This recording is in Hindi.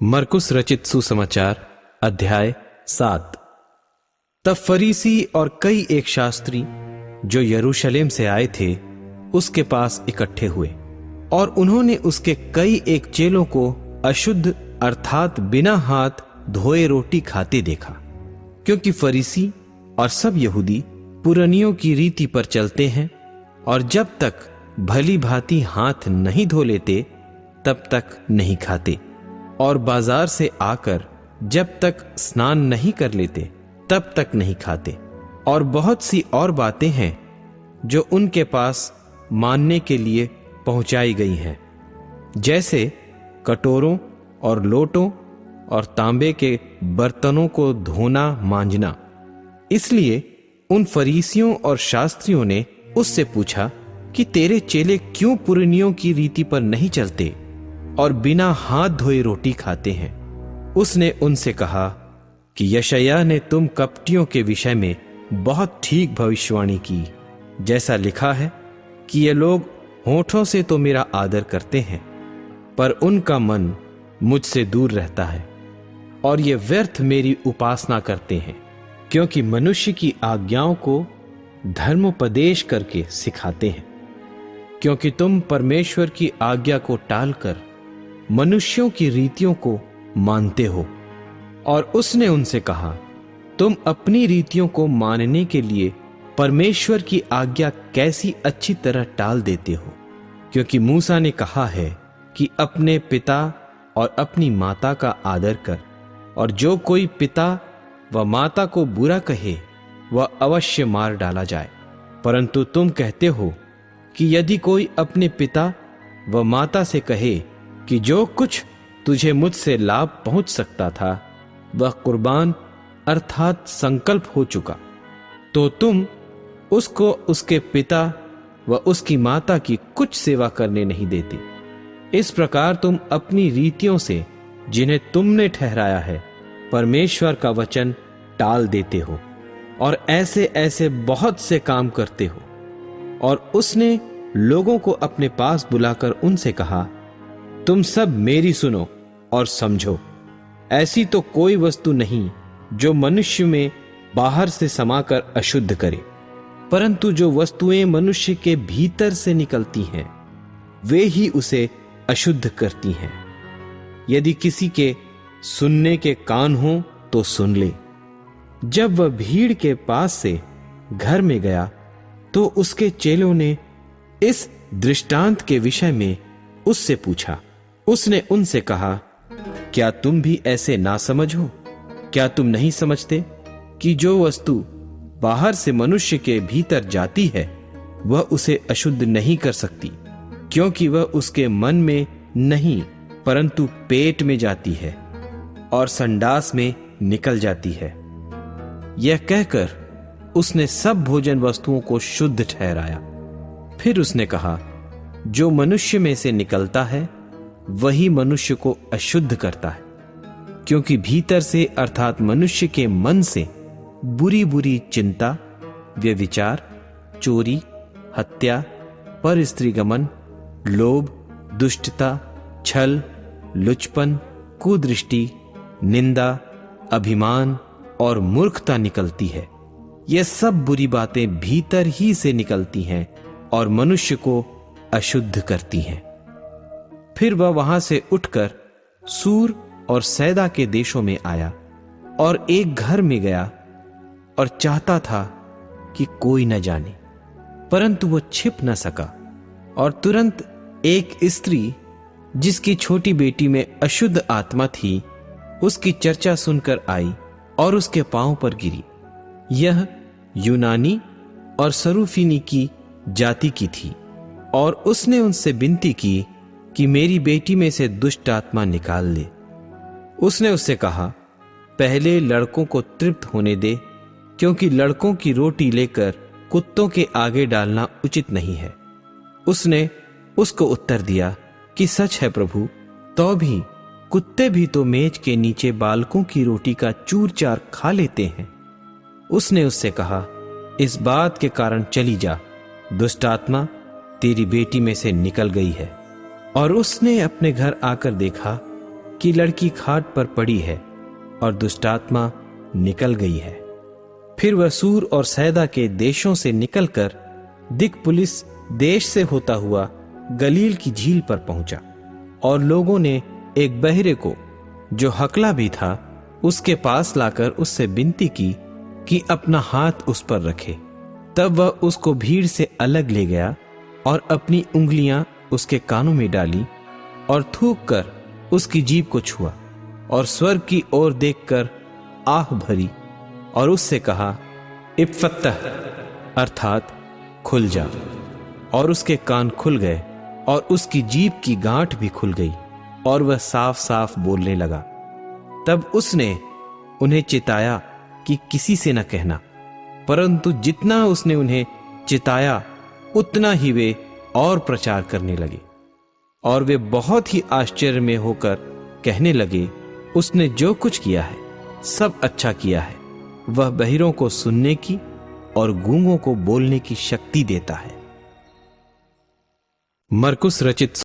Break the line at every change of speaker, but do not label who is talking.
मरकुस रचित सुसमाचार अध्याय 7। तब फरीसी और कई एक शास्त्री जो यरूशलेम से आए थे उसके पास इकट्ठे हुए और उन्होंने उसके कई एक चेलों को अशुद्ध अर्थात बिना हाथ धोए रोटी खाते देखा, क्योंकि फरीसी और सब यहूदी पुरनियों की रीति पर चलते हैं और जब तक भली भांति हाथ नहीं धो लेते तब तक नहीं खाते, और बाजार से आकर जब तक स्नान नहीं कर लेते तब तक नहीं खाते। और बहुत सी और बातें हैं जो उनके पास मानने के लिए पहुंचाई गई हैं, जैसे कटोरों और लोटों और तांबे के बर्तनों को धोना मांजना। इसलिए उन फरीसियों और शास्त्रियों ने उससे पूछा कि तेरे चेले क्यों पुरनियों की रीति पर नहीं चलते और बिना हाथ धोए रोटी खाते हैं। उसने उनसे कहा कि यशायाह ने तुम कपटियों के विषय में बहुत ठीक भविष्यवाणी की, जैसा लिखा है कि ये लोग होठों से तो मेरा आदर करते हैं पर उनका मन मुझसे दूर रहता है, और ये व्यर्थ मेरी उपासना करते हैं, क्योंकि मनुष्य की आज्ञाओं को धर्मोपदेश करके सिखाते हैं। क्योंकि तुम परमेश्वर की आज्ञा को टालकर मनुष्यों की रीतियों को मानते हो। और उसने उनसे कहा, तुम अपनी रीतियों को मानने के लिए परमेश्वर की आज्ञा कैसी अच्छी तरह टाल देते हो। क्योंकि मूसा ने कहा है कि अपने पिता और अपनी माता का आदर कर, और जो कोई पिता व माता को बुरा कहे वह अवश्य मार डाला जाए। परंतु तुम कहते हो कि यदि कोई अपने पिता व माता से कहे कि जो कुछ तुझे मुझसे लाभ पहुंच सकता था वह कुर्बान अर्थात संकल्प हो चुका, तो तुम उसको उसके पिता व उसकी माता की कुछ सेवा करने नहीं देते। इस प्रकार तुम अपनी रीतियों से जिन्हें तुमने ठहराया है परमेश्वर का वचन टाल देते हो और ऐसे ऐसे बहुत से काम करते हो। और उसने लोगों को अपने पास बुलाकर उनसे कहा, तुम सब मेरी सुनो और समझो। ऐसी तो कोई वस्तु नहीं जो मनुष्य में बाहर से समाकर अशुद्ध करे, परंतु जो वस्तुएं मनुष्य के भीतर से निकलती हैं वे ही उसे अशुद्ध करती हैं। यदि किसी के सुनने के कान हो तो सुन ले। जब वह भीड़ के पास से घर में गया तो उसके चेलों ने इस दृष्टांत के विषय में उससे पूछा। उसने उनसे कहा, क्या तुम भी ऐसे ना समझ हो? क्या तुम नहीं समझते कि जो वस्तु बाहर से मनुष्य के भीतर जाती है वह उसे अशुद्ध नहीं कर सकती, क्योंकि वह उसके मन में नहीं परंतु पेट में जाती है और संडास में निकल जाती है। यह कहकर उसने सब भोजन वस्तुओं को शुद्ध ठहराया। फिर उसने कहा, जो मनुष्य में से निकलता है वही मनुष्य को अशुद्ध करता है, क्योंकि भीतर से अर्थात मनुष्य के मन से बुरी बुरी चिंता, व्यभिचार, चोरी, हत्या, पर स्त्रीगमन, लोभ, दुष्टता, छल, लुचपन, कुदृष्टि, निंदा, अभिमान और मूर्खता निकलती है। यह सब बुरी बातें भीतर ही से निकलती हैं और मनुष्य को अशुद्ध करती हैं। फिर वह वहां से उठकर सूर और सैदा के देशों में आया और एक घर में गया और चाहता था कि कोई न जाने, परंतु वह छिप न सका। और तुरंत एक स्त्री जिसकी छोटी बेटी में अशुद्ध आत्मा थी उसकी चर्चा सुनकर आई और उसके पांव पर गिरी। यह यूनानी और सरूफिनी की जाति की थी, और उसने उनसे विनती की कि मेरी बेटी में से दुष्ट आत्मा निकाल ले। उसने उससे कहा, पहले लड़कों को तृप्त होने दे, क्योंकि लड़कों की रोटी लेकर कुत्तों के आगे डालना उचित नहीं है। उसने उसको उत्तर दिया कि सच है प्रभु, तो भी कुत्ते भी तो मेज के नीचे बालकों की रोटी का चूर चार खा लेते हैं। उसने उससे कहा, इस बात के कारण चली जा, दुष्ट आत्मा तेरी बेटी में से निकल गई है। और उसने अपने घर आकर देखा कि लड़की खाट पर पड़ी है और दुष्टात्मा निकल गई है। फिर वह सूर और सैदा के देशों से निकलकर दिकपुलिस देश से होता हुआ गलील की झील पर पहुंचा, और लोगों ने एक बहरे को, जो हकला भी था, उसके पास लाकर उससे विनती की कि अपना हाथ उस पर रखे। तब वह उसको भीड़ से अलग ले गया और अपनी उंगलियां उसके कानों में डाली और थूक कर उसकी जीभ को छुआ, और स्वर्ग की ओर देखकर आह भरी और उससे कहा, इफ्फतह, अर्थात खुल जा। और उसके कान खुल गए और उसकी जीभ की गांठ भी खुल गई और वह साफ साफ बोलने लगा। तब उसने उन्हें चिताया कि किसी से न कहना, परंतु जितना उसने उन्हें चिताया उतना ही वे और प्रचार करने लगे। और वे बहुत ही आश्चर्य में होकर कहने लगे, उसने जो कुछ किया है सब अच्छा किया है। वह बहिरों को सुनने की और गूंगों को बोलने की शक्ति देता है। मरकुस रचित